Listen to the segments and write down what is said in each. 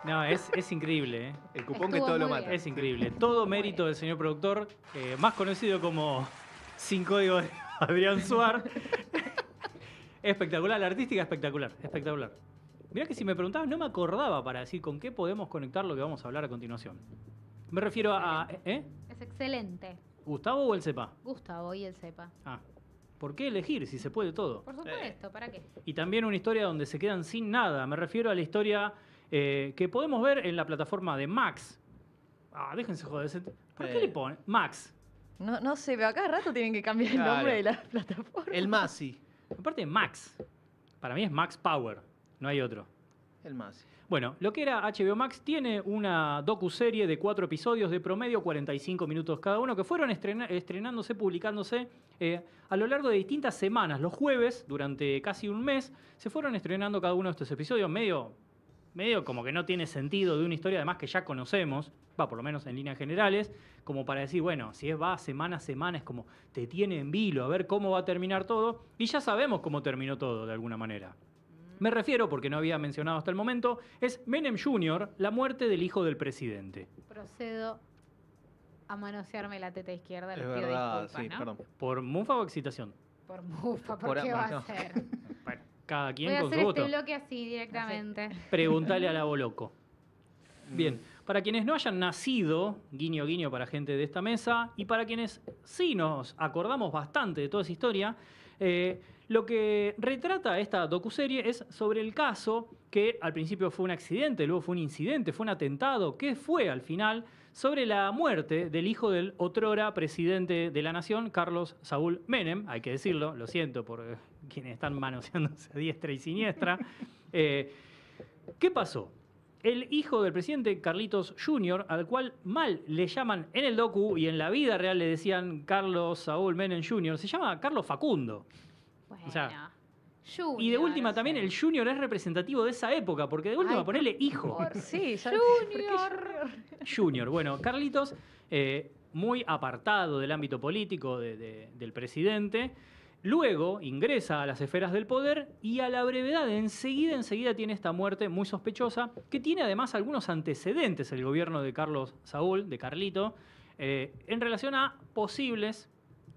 No, es increíble, ¿eh? El cupón que Estuvo todo lo muy mata. bien. Es increíble. Todo mérito del señor productor, más conocido como Sin Código de Adrián Suar. Espectacular, la artística espectacular, espectacular. Mirá que si me preguntabas no me acordaba para decir con qué podemos conectar lo que vamos a hablar a continuación. Me refiero a... Es excelente. ¿Gustavo o el Cepa? Gustavo y el Cepa. Ah, ¿por qué elegir si se puede todo? Por supuesto, ¿para qué? Y también una historia donde se quedan sin nada. Me refiero a la historia que podemos ver en la plataforma de Max. Ah, déjense joder. ¿Por qué le ponen? Max. No sé, pero a cada rato tienen que cambiar el Claro. nombre de la plataforma. El Masi. Aparte de Max. Para mí es Max Power. No hay otro. El Masi. Bueno, lo que era HBO Max tiene una docuserie de 4 episodios de promedio, 45 minutos cada uno, que fueron estrenándose, publicándose a lo largo de distintas semanas. Los jueves, durante casi un mes, se fueron estrenando cada uno de estos episodios, medio como que no tiene sentido, de una historia además que ya conocemos, por lo menos en líneas generales, como para decir, bueno, si va semana a semana, es como te tiene en vilo, a ver cómo va a terminar todo, y ya sabemos cómo terminó todo de alguna manera. Me refiero, porque no había mencionado hasta el momento, es Menem Jr., la muerte del hijo del presidente. Procedo a manosearme la teta izquierda. Es Les pido verdad, disculpas, sí, ¿no? perdón. ¿Por mufa o excitación? Por mufa, ¿por Por qué va no. a ser? Bueno, cada quien Voy a con su hacer voto. este bloque así directamente. Pregúntale a la Boloco. Bien, para quienes no hayan nacido, guiño guiño para gente de esta mesa, y para quienes sí nos acordamos bastante de toda esa historia, lo que retrata esta docuserie es sobre el caso que al principio fue un accidente, luego fue un incidente, fue un atentado, que fue al final sobre la muerte del hijo del otrora presidente de la nación, Carlos Saúl Menem, hay que decirlo, lo siento por quienes están manoseándose a diestra y siniestra. ¿Qué pasó? El hijo del presidente, Carlitos Jr., al cual mal le llaman en el docu y en la vida real le decían Carlos Saúl Menem Jr., se llama Carlos Facundo. Bueno, O sea, Junior, Y de última no también sé. el Junior es representativo de esa época, porque de última Ay, ponerle hijo. Sí, ya Junior. Junior. Bueno, Carlitos, muy apartado del ámbito político del presidente, luego ingresa a las esferas del poder y a la brevedad, enseguida tiene esta muerte muy sospechosa, que tiene además algunos antecedentes el gobierno de Carlos Saúl, de Carlito, en relación a posibles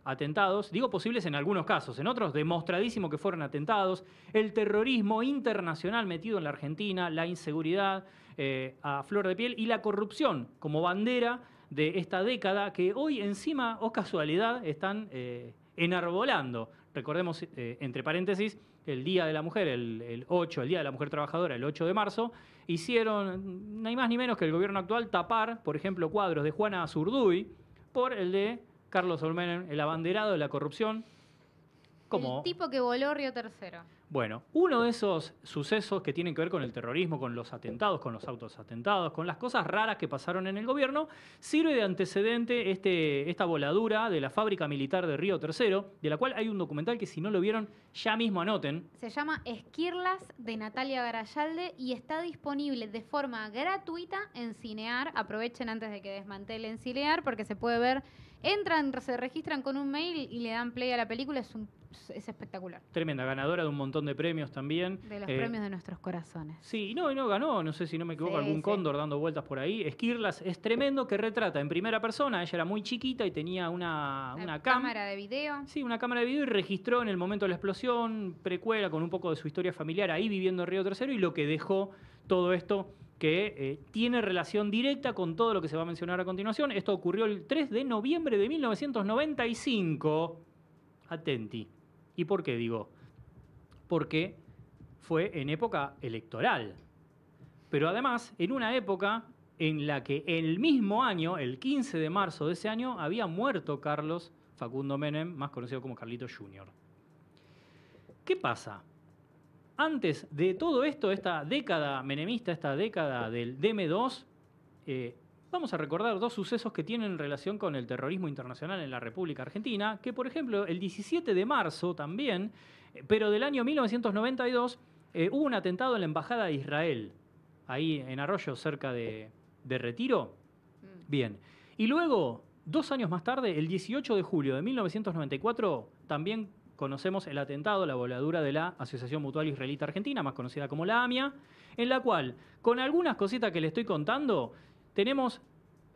atentados, digo posibles en algunos casos, en otros demostradísimo que fueron atentados, el terrorismo internacional metido en la Argentina, la inseguridad a flor de piel y la corrupción como bandera de esta década que hoy encima, o casualidad, están enarbolando. Recordemos, entre paréntesis, el Día de la Mujer, el 8, el Día de la Mujer Trabajadora, el 8 de marzo, hicieron, ni más ni menos que el gobierno actual, tapar, por ejemplo, cuadros de Juana Zurduy por el de Carlos Saúl Menem, el abanderado de la corrupción. Como, El tipo que voló Río Tercero. bueno, uno de esos sucesos que tienen que ver con el terrorismo, con los atentados, con los autos atentados, con las cosas raras que pasaron en el gobierno, sirve de antecedente esta voladura de la fábrica militar de Río Tercero, de la cual hay un documental que si no lo vieron, ya mismo anoten. Se llama Esquirlas de Natalia Garayalde y está disponible de forma gratuita en Cinear. Aprovechen antes de que desmantelen Cinear porque se puede ver. Entran, se registran con un mail y le dan play a la película. Es espectacular. Tremenda, ganadora de un montón de premios también. De los premios de nuestros corazones. Sí, y no ganó, no sé si no me equivoco, Sí, algún sí. cóndor dando vueltas por ahí. Esquirlas es tremendo, que retrata en primera persona, ella era muy chiquita y tenía una cámara de video. Sí, una cámara de video y registró en el momento de la explosión, precuela con un poco de su historia familiar ahí viviendo en Río Tercero y lo que dejó todo esto que tiene relación directa con todo lo que se va a mencionar a continuación. Esto ocurrió el 3 de noviembre de 1995. Atenti. ¿Y por qué digo? Porque fue en época electoral. Pero además, en una época en la que el mismo año, el 15 de marzo de ese año, había muerto Carlos Facundo Menem, más conocido como Carlitos Jr. ¿Qué pasa? Antes de todo esto, esta década menemista, esta década del DM2, vamos a recordar dos sucesos que tienen relación con el terrorismo internacional en la República Argentina, que por ejemplo el 17 de marzo también, pero del año 1992, hubo un atentado en la Embajada de Israel, ahí en Arroyo, cerca de Retiro. Bien. Y luego, 2 años más tarde, el 18 de julio de 1994, también conocemos el atentado, la voladura de la Asociación Mutual Israelita Argentina, más conocida como la AMIA, en la cual, con algunas cositas que le estoy contando, tenemos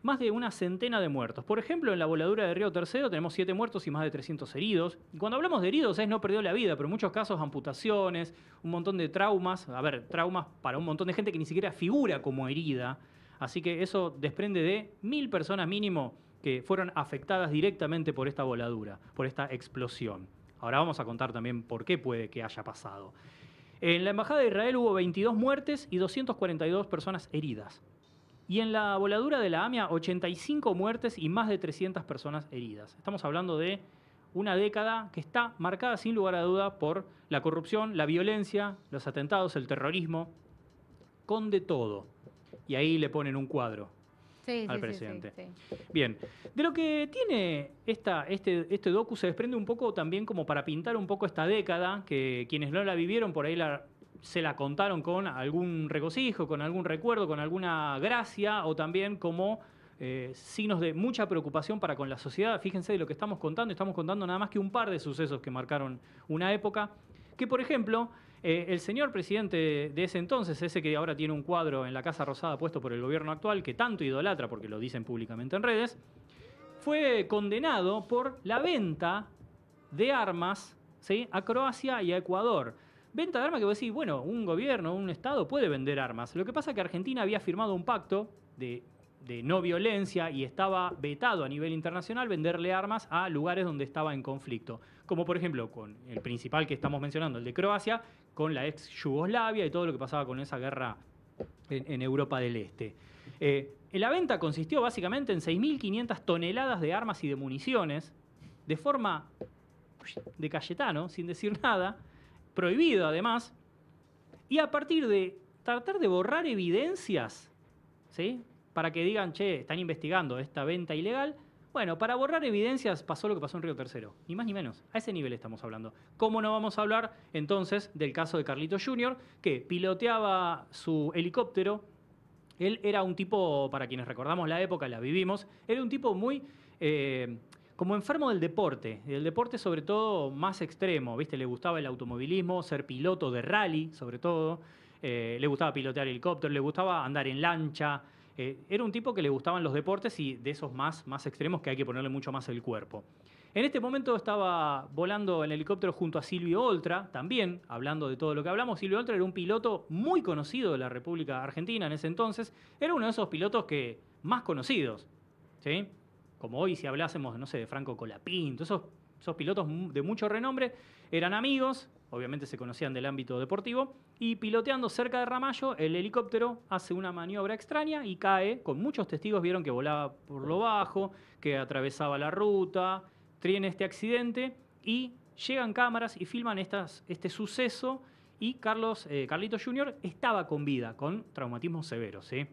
más de una centena de muertos. Por ejemplo, en la voladura de Río Tercero tenemos 7 muertos y más de 300 heridos. Y cuando hablamos de heridos es no perdió la vida, pero en muchos casos amputaciones, un montón de traumas. A ver, traumas para un montón de gente que ni siquiera figura como herida. Así que eso desprende de 1000 personas mínimo que fueron afectadas directamente por esta voladura, por esta explosión. Ahora vamos a contar también por qué puede que haya pasado. En la Embajada de Israel hubo 22 muertes y 242 personas heridas. Y en la voladura de la AMIA, 85 muertes y más de 300 personas heridas. Estamos hablando de una década que está marcada sin lugar a duda por la corrupción, la violencia, los atentados, el terrorismo, con de todo. Y ahí le ponen un cuadro al presidente. Sí. Bien, de lo que tiene este docu se desprende un poco también como para pintar un poco esta década, que quienes no la vivieron por ahí se la contaron con algún regocijo, con algún recuerdo, con alguna gracia, o también como signos de mucha preocupación para con la sociedad. Fíjense de lo que estamos contando nada más que un par de sucesos que marcaron una época, que por ejemplo, el señor presidente de ese entonces, ese que ahora tiene un cuadro en la Casa Rosada puesto por el gobierno actual, que tanto idolatra porque lo dicen públicamente en redes, fue condenado por la venta de armas, ¿sí?, a Croacia y a Ecuador. Venta de armas que vos decís, bueno, un gobierno, un Estado puede vender armas. Lo que pasa es que Argentina había firmado un pacto de no violencia y estaba vetado a nivel internacional venderle armas a lugares donde estaba en conflicto. Como por ejemplo con el principal que estamos mencionando, el de Croacia, con la ex Yugoslavia y todo lo que pasaba con esa guerra en Europa del Este. La venta consistió básicamente en 6.500 toneladas de armas y de municiones, de forma de Cayetano, sin decir nada, prohibido además, y a partir de tratar de borrar evidencias, ¿sí?, para que digan, che, están investigando esta venta ilegal. Bueno, para borrar evidencias pasó lo que pasó en Río Tercero, ni más ni menos. A ese nivel estamos hablando. ¿Cómo no vamos a hablar entonces del caso de Carlitos Jr., que piloteaba su helicóptero? Él era un tipo, para quienes recordamos la época, la vivimos, era un tipo muy como enfermo del deporte sobre todo más extremo, ¿viste? Le gustaba el automovilismo, ser piloto de rally sobre todo, le gustaba pilotear helicóptero, le gustaba andar en lancha. Era un tipo que le gustaban los deportes y de esos más extremos que hay que ponerle mucho más el cuerpo. En este momento estaba volando en helicóptero junto a Silvio Oltra, también hablando de todo lo que hablamos. Silvio Oltra era un piloto muy conocido de la República Argentina en ese entonces. Era uno de esos pilotos más conocidos, ¿sí? Como hoy si hablásemos, no sé, de Franco Colapinto, esos pilotos de mucho renombre, eran amigos, obviamente se conocían del ámbito deportivo, y piloteando cerca de Ramallo, el helicóptero hace una maniobra extraña y cae, con muchos testigos vieron que volaba por lo bajo, que atravesaba la ruta, tiene este accidente, y llegan cámaras y filman este suceso, y Carlitos Jr. estaba con vida, con traumatismos severos, ¿sí?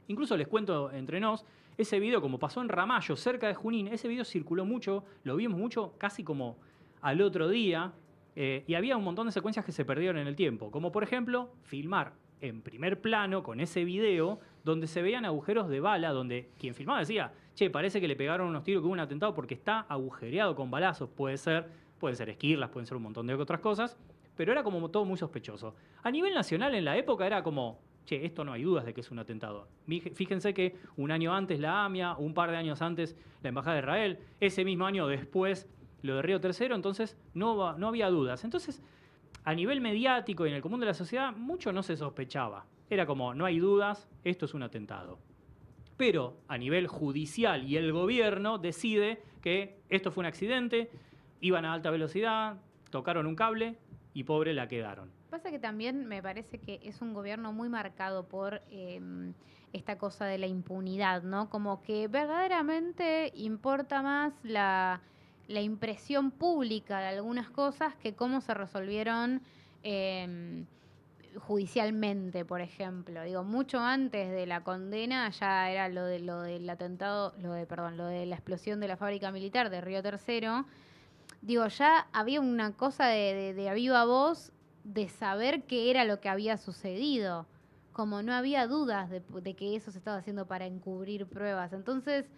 Incluso les cuento entre nos, ese video, como pasó en Ramallo, cerca de Junín, ese video circuló mucho, lo vimos mucho, casi como al otro día, y había un montón de secuencias que se perdieron en el tiempo, como por ejemplo, filmar en primer plano con ese video, donde se veían agujeros de bala, donde quien filmaba decía, che, parece que le pegaron unos tiros, que hubo un atentado porque está agujereado con balazos, pueden ser esquirlas, pueden ser un montón de otras cosas, pero era como todo muy sospechoso. A nivel nacional en la época era como, che, esto no hay dudas de que es un atentado. Fíjense que un año antes la AMIA, un par de años antes la Embajada de Israel, ese mismo año después lo de Río Tercero, entonces no había dudas. Entonces, a nivel mediático y en el común de la sociedad, mucho no se sospechaba. Era como, no hay dudas, esto es un atentado. Pero a nivel judicial y el gobierno decide que esto fue un accidente, iban a alta velocidad, tocaron un cable y pobre la quedaron. Pasa que también me parece que es un gobierno muy marcado por esta cosa de la impunidad, ¿no? Como que verdaderamente importa más la impresión pública de algunas cosas que cómo se resolvieron judicialmente, por ejemplo. Digo, mucho antes de la condena ya era lo del atentado, lo de la explosión de la fábrica militar de Río Tercero. Digo, ya había una cosa de a viva voz de saber qué era lo que había sucedido. Como no había dudas de que eso se estaba haciendo para encubrir pruebas. Entonces,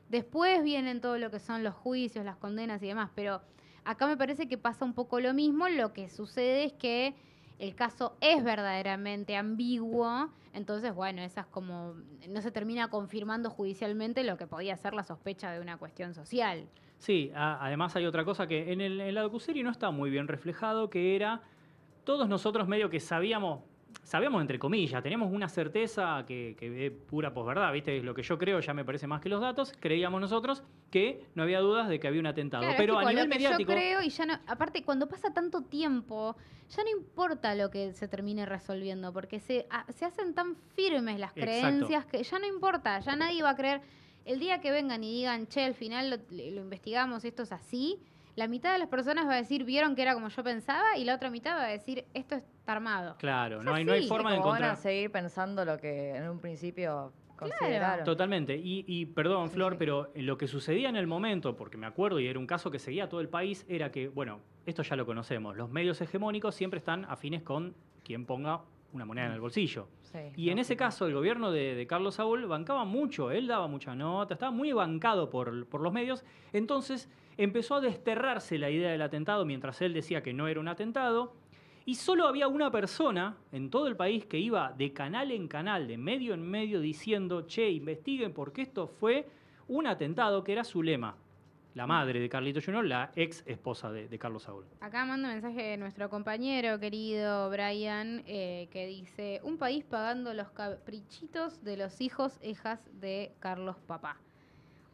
después vienen todo lo que son los juicios, las condenas y demás. Pero Acá me parece que pasa un poco lo mismo. Lo que sucede es que el caso es verdaderamente ambiguo. Entonces, bueno, esas como no se termina confirmando judicialmente lo que podía ser la sospecha de una cuestión social. Sí, además hay otra cosa que en la docuserie no está muy bien reflejado, que era todos nosotros medio que sabíamos entre comillas, teníamos una certeza que es pura posverdad, ¿viste? Lo que yo creo ya me parece más que los datos, creíamos nosotros que no había dudas de que había un atentado. Claro, pero es tipo, a nivel lo que mediático... yo creo y ya no, aparte cuando pasa tanto tiempo, ya no importa lo que se termine resolviendo, porque se hacen tan firmes las creencias que ya no importa, ya nadie va a creer. El día que vengan y digan, che, al final lo investigamos, esto es así, la mitad de las personas va a decir, vieron que era como yo pensaba, y la otra mitad va a decir, esto está armado. Claro, Es no hay así. forma de Como van a encontrar... seguir pensando lo que en un principio consideraron. Totalmente. Y perdón, Sí, Flor, sí. pero lo que sucedía en el momento, porque me acuerdo y era un caso que seguía todo el país, era que, bueno, esto ya lo conocemos, los medios hegemónicos siempre están afines con quien ponga una moneda en el bolsillo. Sí, Y en ese lógico. caso, el gobierno de Carlos Saúl bancaba mucho, él daba mucha nota, estaba muy bancado por los medios, entonces empezó a desterrarse la idea del atentado mientras él decía que no era un atentado, y solo había una persona en todo el país que iba de canal en canal, de medio en medio, diciendo, che, investiguen porque esto fue un atentado, que era Zulema, la madre de Carlito Jr., la ex esposa de Carlos Saúl. Acá manda un mensaje de nuestro compañero querido Brian, que dice, un país pagando los caprichitos de los hijos, hijas de Carlos Papá.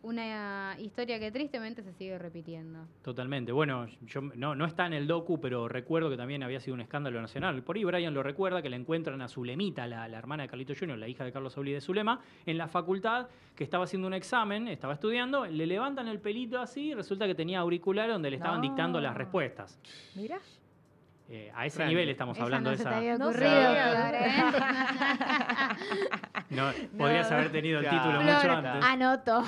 Una historia que tristemente se sigue repitiendo. Totalmente. Bueno, yo no está en el docu, pero recuerdo que también había sido un escándalo nacional. Por ahí Brian lo recuerda, que le encuentran a Zulemita, la hermana de Carlito Jr., la hija de Carlos Saúl y de Zulema, en la facultad, que estaba haciendo un examen, estaba estudiando, le levantan el pelito así y resulta que tenía auricular donde le estaban No. dictando las respuestas. Mira. A ese Tranqui. nivel estamos Esa hablando no de se te esa... había No ocurrido, sabía. Flor, ¿eh? No, podrías haber tenido el título Claro. mucho Flor, antes. anoto.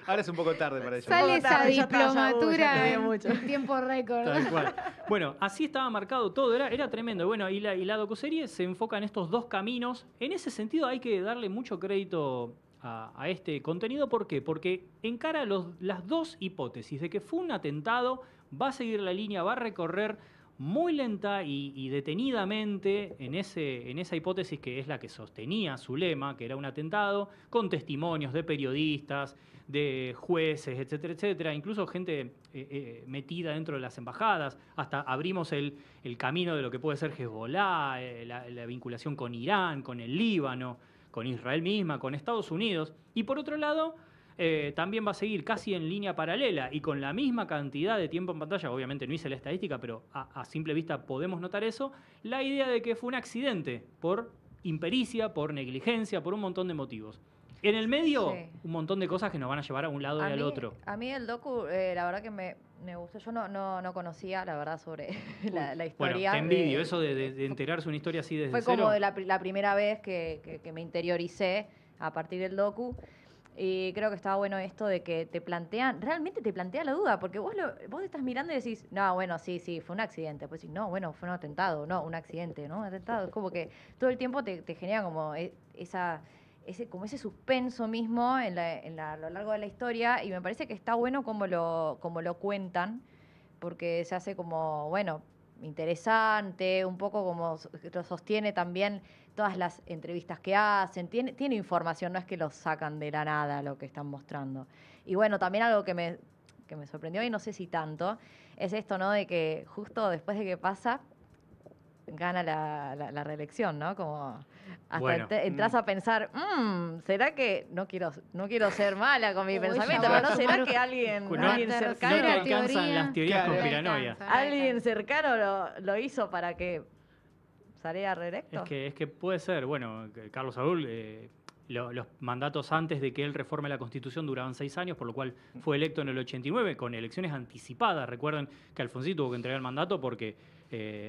Ahora es un poco tarde para eso. Sale esa tarde, ya está, ya, ya diplomatura te en mucho. tiempo récord. Tal cual. Bueno, así estaba marcado todo, era tremendo. Bueno, y la docuserie se enfoca en estos dos caminos. En ese sentido hay que darle mucho crédito a este contenido. ¿Por qué? Porque encara las dos hipótesis de que fue un atentado, va a seguir la línea, va a recorrer muy lenta y detenidamente en esa hipótesis que es la que sostenía Zulema, que era un atentado, con testimonios de periodistas, de jueces, etcétera, etcétera, incluso gente metida dentro de las embajadas, hasta abrimos el camino de lo que puede ser Hezbollah, la vinculación con Irán, con el Líbano, con Israel misma, con Estados Unidos, y por otro lado, también va a seguir casi en línea paralela y con la misma cantidad de tiempo en pantalla, obviamente no hice la estadística, pero a simple vista podemos notar eso, la idea de que fue un accidente por impericia, por negligencia, por un montón de motivos. En el medio, Sí. un montón de cosas que nos van a llevar a un lado y al otro. A mí el docu, la verdad que me gustó. Yo no conocía, la verdad, sobre la Bueno, historia. te envidio, eso de enterarse una historia así desde Fue cero. como de la primera vez que me interioricé a partir del docu. Y creo que estaba bueno esto de que realmente te plantea la duda, porque vos estás mirando y decís, no, bueno, sí, fue un accidente. Pues decís, no, bueno, fue un atentado, no, un accidente, ¿no? Un atentado. Es como que todo el tiempo te genera como ese suspenso mismo a lo largo de la historia, y me parece que está bueno como lo cuentan, porque se hace como, bueno, interesante, un poco como lo sostiene también todas las entrevistas que hacen, tiene información, no es que lo sacan de la nada lo que están mostrando. Y bueno, también algo que me sorprendió, y no sé si tanto, es esto, ¿no? De que justo después de que pasa, gana la reelección, ¿no? Como hasta Bueno. entras a pensar, ¿será que no quiero ser mala con mi Uy, pensamiento, ya va pero a no será sumar que alguien No- tercera cercano, No te alcanzan teoría. las teorías Claro. conspiranoias. alguien cercano lo hizo para que saliera reelecto? Es que puede ser, bueno, que Carlos Saúl, los mandatos antes de que él reforme la Constitución duraban 6 años, por lo cual fue electo en el 89 con elecciones anticipadas. Recuerden que Alfonsín tuvo que entregar el mandato porque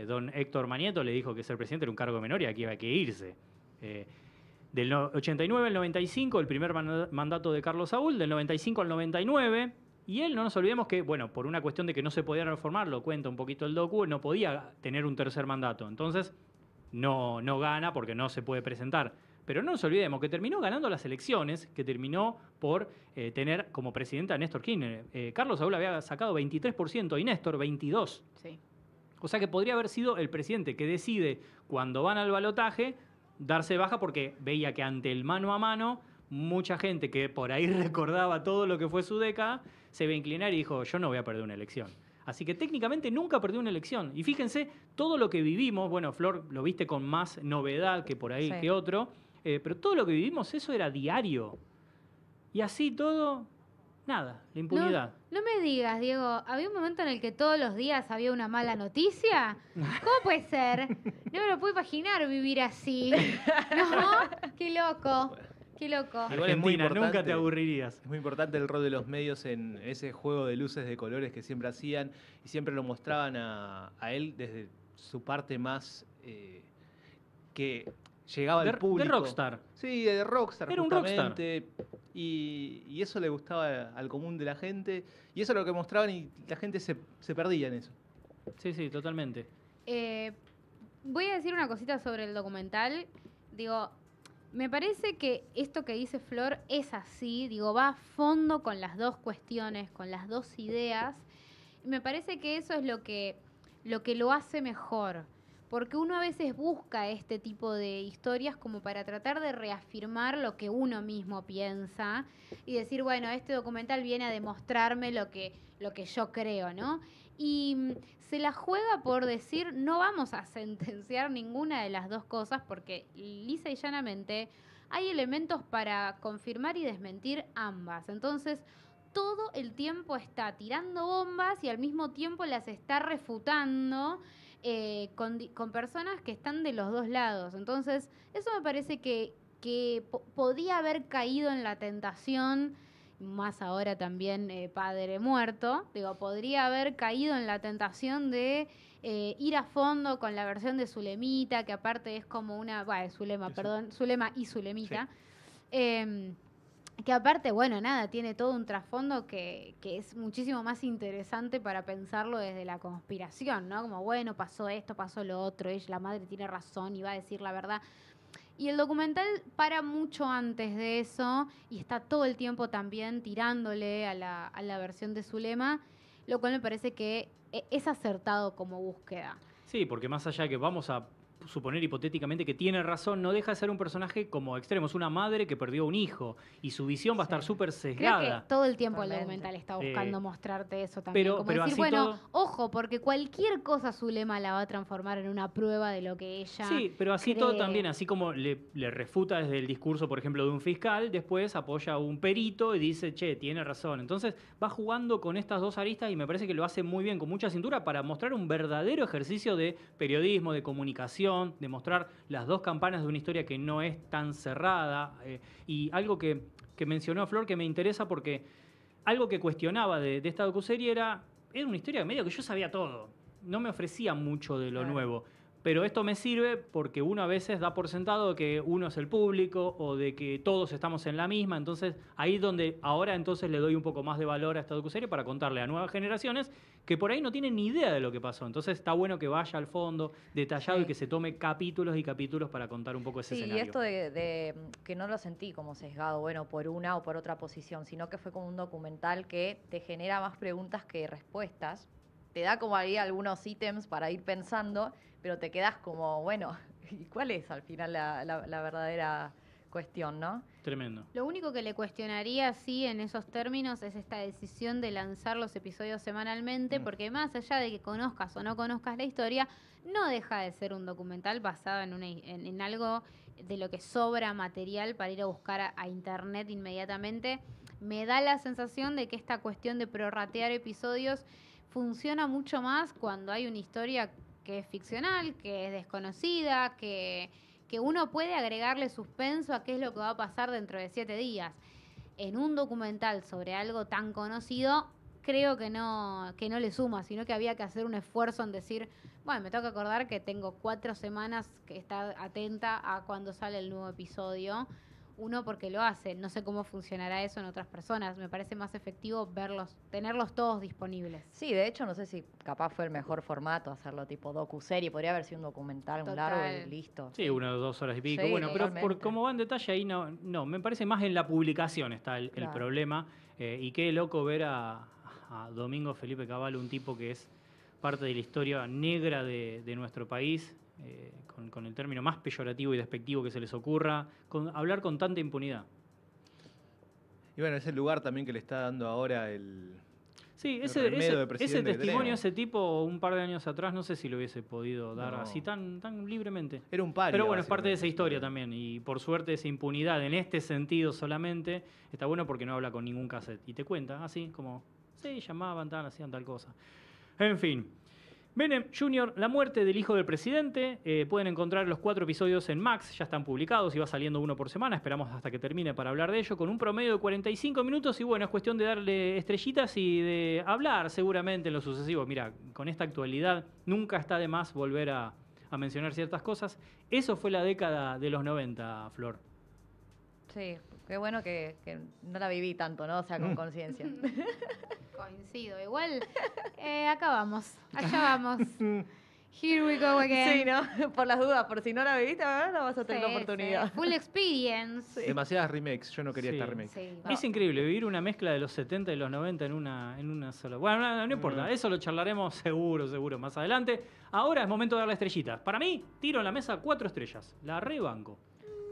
don Héctor Manieto le dijo que ser presidente era un cargo menor y aquí iba que irse. Del 89 al 95, el primer mandato de Carlos Saúl, del 95 al 99, y él, no nos olvidemos que, bueno, por una cuestión de que no se podía reformar, lo cuenta un poquito el docu, no podía tener un tercer mandato. Entonces, no gana porque no se puede presentar. Pero no nos olvidemos que terminó ganando las elecciones, que terminó por tener como presidenta a Néstor Kirchner. Carlos Saúl había sacado 23% y Néstor 22%. Sí. O sea que podría haber sido el presidente que decide, cuando van al balotaje, darse baja porque veía que ante el mano a mano, mucha gente que por ahí recordaba todo lo que fue su década, se iba a inclinar y dijo, yo no voy a perder una elección. Así que técnicamente nunca perdió una elección. Y fíjense, todo lo que vivimos, bueno, Flor lo viste con más novedad que por ahí Sí. que otro, pero todo lo que vivimos, eso era diario. Y así todo, nada, la impunidad. No me digas, Diego, ¿había un momento en el que todos los días había una mala noticia? ¿Cómo puede ser? No me lo puedo imaginar vivir así. ¿No? Qué loco, qué loco. Igual es muy Argentina, nunca importante. te aburrirías. Es muy importante el rol de los medios en ese juego de luces de colores que siempre hacían y siempre lo mostraban a él desde su parte más que llegaba al público. De rockstar. Sí, de rockstar. Era un justamente. Y eso le gustaba al común de la gente. Y eso es lo que mostraban y la gente se perdía en eso. Sí, sí, totalmente. Voy a decir una cosita sobre el documental. Digo, me parece que esto que dice Flor es así. Digo, va a fondo con las dos cuestiones, con las dos ideas. Y me parece que eso es lo que lo hace mejor. Porque uno a veces busca este tipo de historias como para tratar de reafirmar lo que uno mismo piensa y decir, bueno, este documental viene a demostrarme lo que yo creo, ¿no? Y se la juega por decir, no vamos a sentenciar ninguna de las dos cosas porque lisa y llanamente hay elementos para confirmar y desmentir ambas. Entonces, todo el tiempo está tirando bombas y al mismo tiempo las está refutando con personas que están de los dos lados. Entonces, eso me parece que podía haber caído en la tentación, más ahora también padre muerto, digo, podría haber caído en la tentación de ir a fondo con la versión de Zulemita, que aparte es como una, Zulema, perdón, Zulema y Zulemita. Sí. Que aparte, bueno, nada, tiene todo un trasfondo que es muchísimo más interesante para pensarlo desde la conspiración, ¿no? Como, bueno, pasó esto, pasó lo otro, la madre tiene razón y va a decir la verdad. Y el documental para mucho antes de eso y está todo el tiempo también tirándole a la versión de Zulema, lo cual me parece que es acertado como búsqueda. Sí, porque más allá de que vamos a suponer hipotéticamente que tiene razón, no deja de ser un personaje como extremo. Es una madre que perdió un hijo y su visión va a estar súper sesgada. Creo que todo el tiempo Totalmente. el documental está buscando mostrarte eso también. Pero como decir, así bueno, todo... ojo, porque cualquier cosa Zulema la va a transformar en una prueba de lo que ella Sí, pero así cree. todo también, así como le refuta desde el discurso, por ejemplo, de un fiscal, después apoya a un perito y dice, che, tiene razón. Entonces va jugando con estas dos aristas y me parece que lo hace muy bien, con mucha cintura, para mostrar un verdadero ejercicio de periodismo, de comunicación, de mostrar las dos campanas de una historia que no es tan cerrada. Y algo que mencionó Flor que me interesa porque algo que cuestionaba de esta docuserie era una historia medio que yo sabía todo. No me ofrecía mucho de lo nuevo. Pero esto me sirve porque uno a veces da por sentado que uno es el público o de que todos estamos en la misma. Entonces, ahí es donde ahora entonces le doy un poco más de valor a esta docuserie para contarle a nuevas generaciones que por ahí no tienen ni idea de lo que pasó. Entonces, está bueno que vaya al fondo, detallado, Sí. y que se tome capítulos y capítulos para contar un poco ese Sí, y escenario. esto de que no lo sentí como sesgado, bueno, por una o por otra posición, sino que fue como un documental que te genera más preguntas que respuestas. Te da como ahí algunos ítems para ir pensando, pero te quedas como, bueno, ¿y cuál es al final la verdadera cuestión, no? Tremendo. Lo único que le cuestionaría, sí, en esos términos, es esta decisión de lanzar los episodios semanalmente, porque más allá de que conozcas o no conozcas la historia, no deja de ser un documental basado en algo de lo que sobra material para ir a buscar a internet inmediatamente. Me da la sensación de que esta cuestión de prorratear episodios funciona mucho más cuando hay una historia que es ficcional, que es desconocida, que uno puede agregarle suspenso a qué es lo que va a pasar dentro de 7 días. En un documental sobre algo tan conocido, creo que no le suma, sino que había que hacer un esfuerzo en decir, bueno, me tengo que acordar que tengo 4 semanas que estar atenta a cuando sale el nuevo episodio, uno porque lo hace. No sé cómo funcionará eso en otras personas. Me parece más efectivo tenerlos todos disponibles. Sí, de hecho, no sé si capaz fue el mejor formato hacerlo tipo docu-serie. Podría haber sido un documental, un largo y listo. Sí, 1 o 2 horas y pico. Sí, Bueno, pero por totalmente. cómo va en detalle ahí no, me parece más en la publicación está el Claro. problema. Y qué loco ver a Domingo Felipe Cavallo, un tipo que es parte de la historia negra de nuestro país, con el término más peyorativo y despectivo que se les ocurra, hablar con tanta impunidad. Y bueno, es el lugar también que le está dando ahora Sí, el ese remedio de presidente que testimonio, tenemos. ese tipo, un par de años atrás, no sé si lo hubiese podido dar No. así tan libremente. Era un paria. Pero bueno, es parte de esa básicamente. historia también. Y por suerte esa impunidad en este sentido solamente está bueno porque no habla con ningún cassette. Y te cuenta así como, sí, llamaban, tal, hacían tal cosa. En fin. Menem Jr., la muerte del hijo del presidente. Pueden encontrar los 4 episodios en Max, ya están publicados y va saliendo uno por semana. Esperamos hasta que termine para hablar de ello, con un promedio de 45 minutos. Y bueno, es cuestión de darle estrellitas y de hablar seguramente en lo sucesivo. Mira, con esta actualidad nunca está de más volver a mencionar ciertas cosas. Eso fue la década de los 90, Flor. Sí, qué bueno que no la viví tanto, ¿no? O sea, con conciencia. Coincido. Igual, acá vamos. Allá vamos. Here we go again. Sí, ¿no? Por las dudas, por si no la viviste, ahora no vas a tener la Sí, oportunidad. sí. Full experience. Demasiadas remakes. Yo no quería Sí. esta remake. Sí, Es increíble vivir una mezcla de los 70 y los 90 en una sola. Bueno, no importa, eso lo charlaremos seguro más adelante. Ahora es momento de darle estrellitas. Para mí, tiro en la mesa 4 estrellas. La rebanco.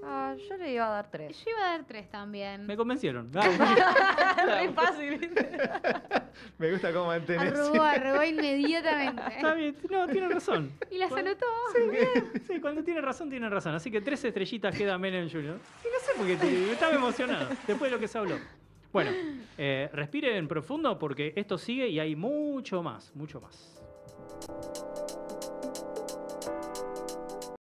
Ah, yo le iba a dar 3. Yo iba a dar 3 también. Me convencieron. Re fácil. Me gusta cómo mantenés. Arrugó inmediatamente. Está bien, no, tiene razón. Y las anotó. Sí, cuando tiene razón, tiene razón. Así que 3 estrellitas queda Menem Jr. Y no sé por qué estaba emocionado después de lo que se habló. Bueno, respiren profundo porque esto sigue y hay mucho más.